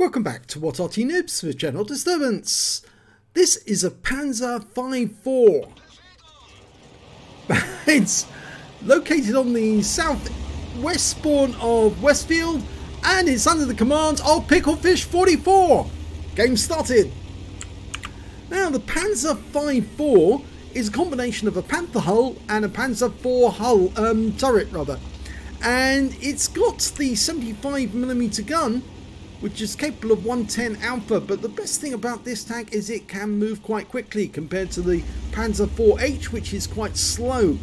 Welcome back to What Arty Noobs with General Disturbance. This is a Pz.Kpfw. It's located on the southwest spawn of Westfield and it's under the command of Pz.Kpfw. Game started. Now the Pz.Kpfw is a combination of a Panther hull and a Panzer IV hull, turret rather. And it's got the 75mm gun, which is capable of 110 alpha, but the best thing about this tank is it can move quite quickly compared to the Panzer IV-H, which is quite slow.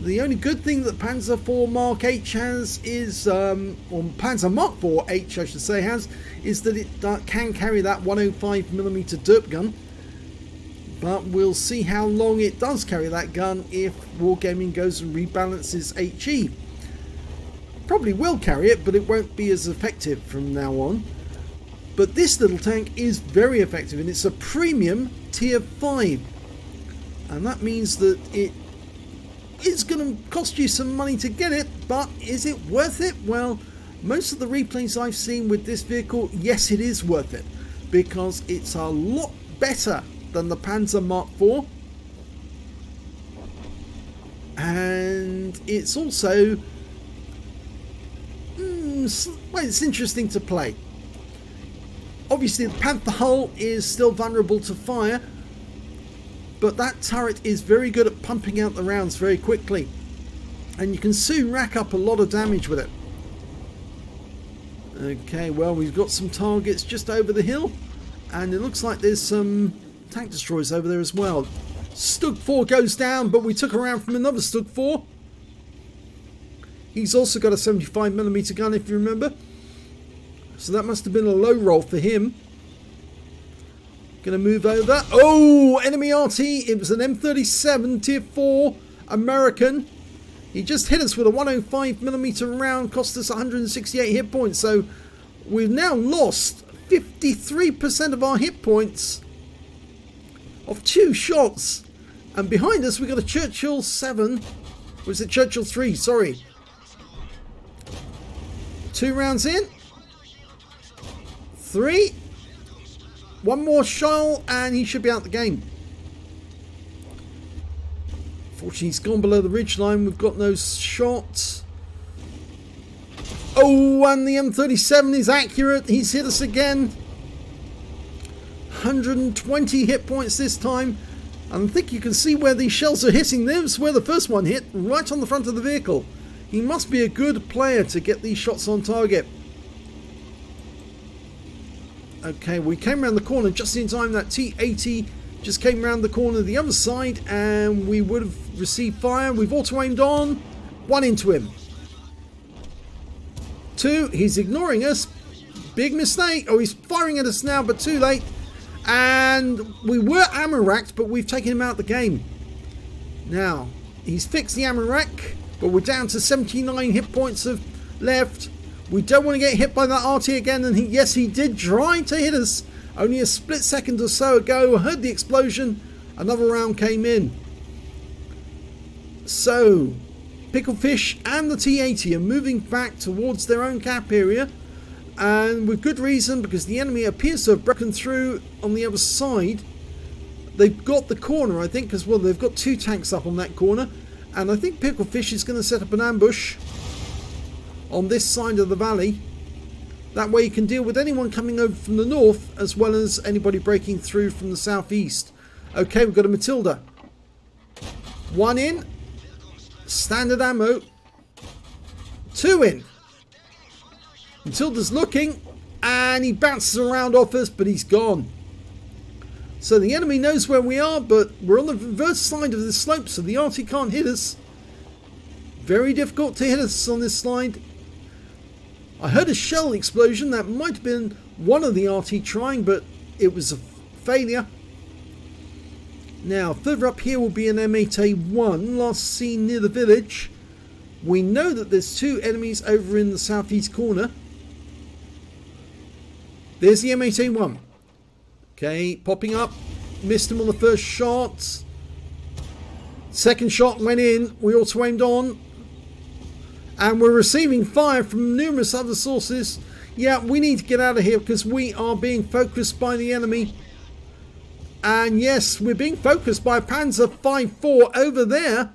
The only good thing that Panzer IV Mark H has is, or Panzer Mark IV-H I should say has, is that it can carry that 105mm derp gun. But we'll see how long it does carry that gun if Wargaming goes and rebalances HE. Probably will carry it, but it won't be as effective from now on. But this little tank is very effective, and it's a premium tier 5, and that means that it is going to cost you some money to get it. But is it worth it? Well, most of the replays I've seen with this vehicle, yes, it is worth it, because it's a lot better than the Panzer Mark IV, and it's also well, it's interesting to play. Obviously the Panther hull is still vulnerable to fire, but that turret is very good at pumping out the rounds very quickly, and you can soon rack up a lot of damage with it. Okay, well, we've got some targets just over the hill, and it looks like there's some tank destroyers over there as well. Stug-4 goes down, but we took a round from another Stug-4. He's also got a 75mm gun, if you remember. So that must have been a low roll for him. Gonna move over. Oh, enemy Arty. It was an M37 tier 4 American. He just hit us with a 105mm round, cost us 168 hit points. So we've now lost 53% of our hit points of 2 shots. And behind us we got a Churchill 7. Or is it Churchill 3? Sorry. 2 rounds in. 3. 1 more shell and he should be out the game. Fortunately, he's gone below the ridgeline. We've got no shots. Oh, and the M37 is accurate. He's hit us again. 120 hit points this time. And I think you can see where these shells are hitting. There's where the first one hit, right on the front of the vehicle. He must be a good player to get these shots on target. Okay, we came around the corner just in time. That T-80 just came around the corner the other side and we would have received fire. We've auto-aimed on. 1 into him. 2, he's ignoring us. Big mistake. Oh, he's firing at us now, but too late. And we were ammo racked, but we've taken him out of the game. Now, he's fixed the ammo rack. But we're down to 79 hit points left. We don't want to get hit by that Arty again. And yes, he did try to hit us only a split second or so ago. I heard the explosion. Another round came in. So, Picklefish and the T-80 are moving back towards their own cap area. And with good reason, because the enemy appears to have broken through on the other side. They've got the corner, I think, as well. They've got 2 tanks up on that corner. And I think Picklefish is going to set up an ambush on this side of the valley. That way he can deal with anyone coming over from the north, as well as anybody breaking through from the southeast. Okay, we've got a Matilda. 1 in. Standard ammo. 2 in. Matilda's looking, and he bounces around off us, but he's gone. So the enemy knows where we are, but we're on the reverse side of the slope, so the Arty can't hit us. Very difficult to hit us on this slide. I heard a shell explosion. That might have been one of the Arty trying, but it was a failure. Now, further up here will be an M8A1, last seen near the village. We know that there's 2 enemies over in the southeast corner. There's the M8A1. Okay, popping up. Missed him on the first shot. Second shot went in. We auto-aimed on. And we're receiving fire from numerous other sources. Yeah, we need to get out of here because we are being focused by the enemy. And yes, we're being focused by Pz.Kpfw over there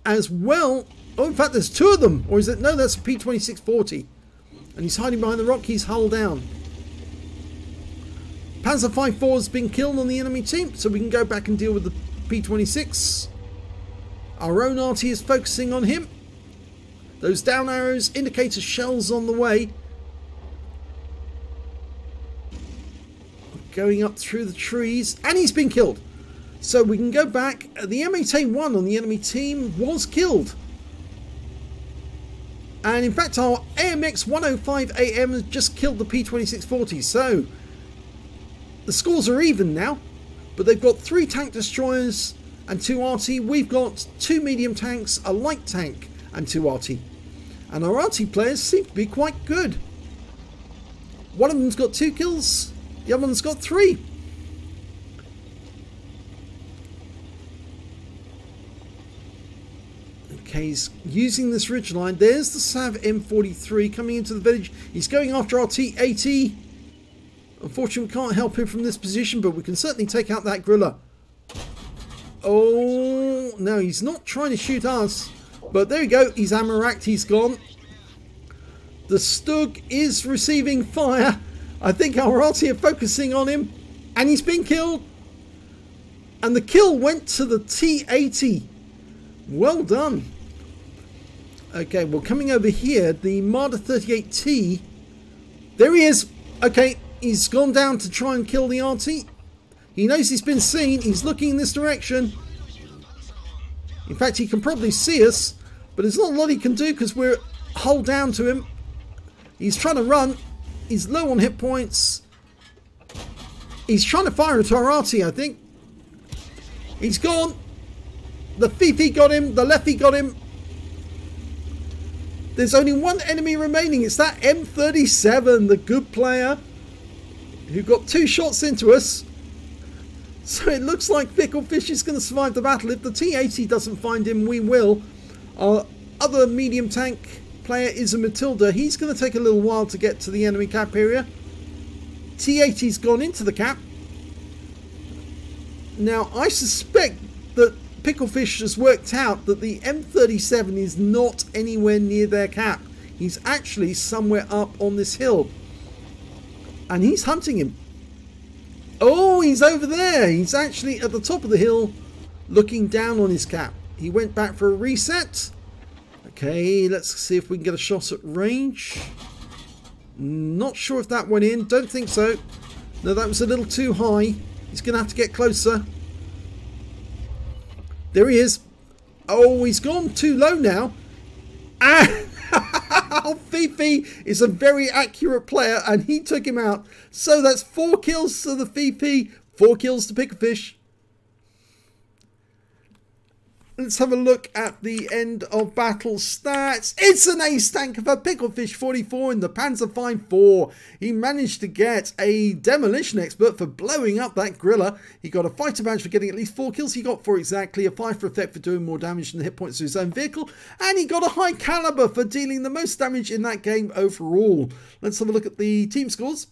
as well. Oh, in fact, there's two of them. Or is it? No, that's a P2640. And he's hiding behind the rock. He's hull down. Pz.Kpfw has been killed on the enemy team, so we can go back and deal with the P26. Our own Arty is focusing on him. Those down arrows indicate a shell's on the way. Going up through the trees, and he's been killed. So we can go back. The M8A1 on the enemy team was killed. And in fact, our AMX 105AM has just killed the P2640. So the scores are even now. But they've got 3 tank destroyers and 2 Arty. We've got 2 medium tanks, a light tank, and 2 Arty. And our Arty players seem to be quite good. One of them's got 2 kills. The other one's got 3. Okay, he's using this ridge line. There's the Sav M43 coming into the village. He's going after our T80. Unfortunately, we can't help him from this position, but we can certainly take out that Grilla. Oh, no, he's not trying to shoot us. But there you go. He's ammo-racked. He's gone. The Stug is receiving fire. I think our Arty are focusing on him, and he's been killed. And the kill went to the T80. Well done. Okay, well, coming over here, the Marder 38T. There he is. Okay, he's gone down to try and kill the Arty. He knows he's been seen. He's looking in this direction. In fact, he can probably see us, but there's not a lot he can do because we're hull down to him. He's trying to run. He's low on hit points. He's trying to fire at our Arty, I think. He's gone. The Fifi got him. The Leffy got him. There's only one enemy remaining. It's that M37, the good player, who got 2 shots into us. So it looks like Picklefish is going to survive the battle. If the T80 doesn't find him, we will. Our other medium tank player is a Matilda. He's going to take a little while to get to the enemy cap area. T80's gone into the cap. Now, I suspect that Picklefish has worked out that the M37 is not anywhere near their cap. He's actually somewhere up on this hill. And he's hunting him. Oh, he's over there. He's actually at the top of the hill looking down on his cap. He went back for a reset. Okay, let's see if we can get a shot at range. Not sure if that went in. Don't think so. No, that was a little too high. He's going to have to get closer. There he is. Oh, he's gone too low now. Ah! Fifi is a very accurate player and he took him out. So that's 4 kills to the Fifi, 4 kills to Picklefish. Let's have a look at the end of battle stats. It's an ace tank for Picklefish 44 in the Pz.Kpfw. He managed to get a demolition expert for blowing up that Grilla. He got a fighter badge for getting at least 4 kills. He got 4 exactly, a 5 for effect for doing more damage than the hit points to his own vehicle. And he got a high caliber for dealing the most damage in that game overall. Let's have a look at the team scores.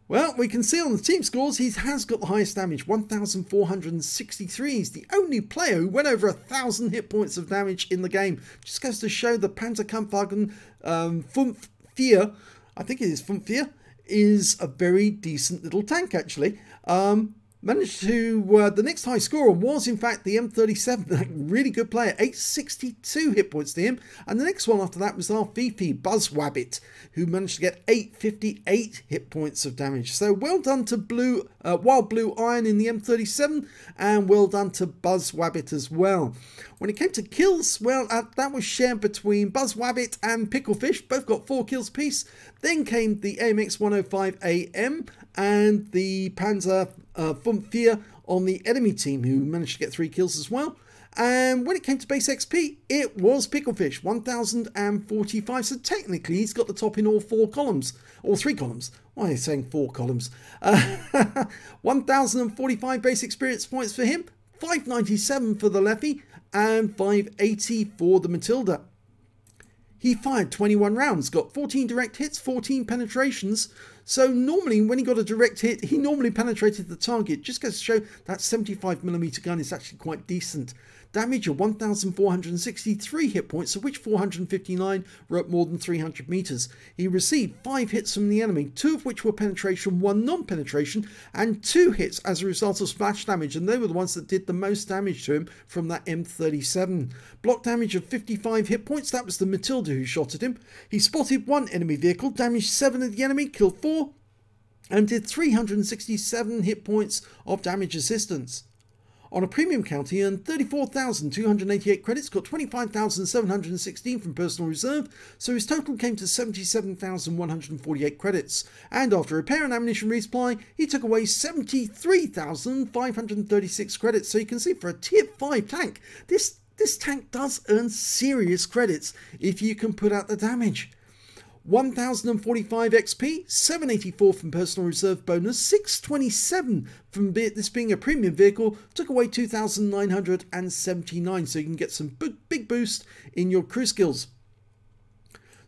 Well, we can see on the team scores, he has got the highest damage, 1,463. He's the only player who went over 1,000 hit points of damage in the game. Just goes to show the Pz.Kpfw 4, I think it is 4, is a very decent little tank, actually. Managed to, the next high scorer was in fact the M37, a really good player, 862 hit points to him. And the next one after that was our Fifi, Buzzwabbit, who managed to get 858 hit points of damage. So well done to Wild Blue Iron in the M37, and well done to Buzzwabbit as well. When it came to kills, well, that was shared between Buzzwabbit and Picklefish. Both got 4 kills apiece. Then came the AMX 105AM and the Pz.Kpfw on the enemy team, who managed to get 3 kills as well. And when it came to base XP, it was Picklefish, 1,045. So technically, he's got the top in all 4 columns, or 3 columns. Why are you saying 4 columns? 1,045 base experience points for him, 597 for the Leffy, and 580 for the Matilda. He fired 21 rounds, got 14 direct hits, 14 penetrations. So normally when he got a direct hit, he normally penetrated the target. Just goes to show that 75mm gun is actually quite decent. Damage of 1,463 hit points, of which 459 were at more than 300 meters. He received 5 hits from the enemy, 2 of which were penetration, 1 non-penetration, and 2 hits as a result of splash damage, and they were the ones that did the most damage to him from that M37. Block damage of 55 hit points, that was the Matilda who shot at him. He spotted 1 enemy vehicle, damaged 7 of the enemy, killed 4, and did 367 hit points of damage assistance. On a premium count, he earned 34,288 credits, got 25,716 from personal reserve, so his total came to 77,148 credits. And after repair and ammunition resupply, he took away 73,536 credits. So you can see for a tier 5 tank, this tank does earn serious credits if you can put out the damage. 1,045 XP, 784 from personal reserve bonus, 627 from this being a premium vehicle, took away 2,979, so you can get some big boost in your crew skills.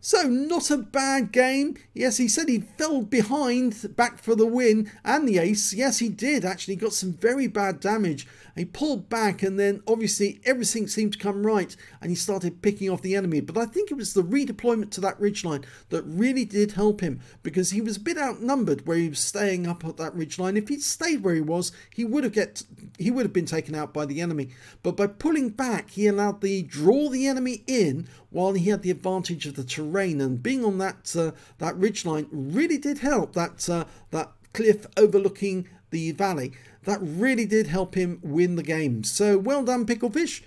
So not a bad game. Yes, he said he fell behind back for the win and the ace. Yes, he did actually, got some very bad damage. He pulled back and then obviously everything seemed to come right and he started picking off the enemy. But I think it was the redeployment to that ridgeline that really did help him, because he was a bit outnumbered where he was staying up at that ridgeline. If he'd stayed where he was, he would have been taken out by the enemy. But by pulling back, he allowed draw the enemy in while he had the advantage of the terrain, and being on that ridgeline really did help. That cliff overlooking the valley, that really did help him win the game. So well done, Picklefish.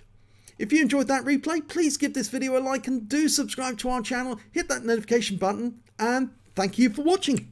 If you enjoyed that replay, please give this video a like and do subscribe to our channel, hit that notification button, and thank you for watching.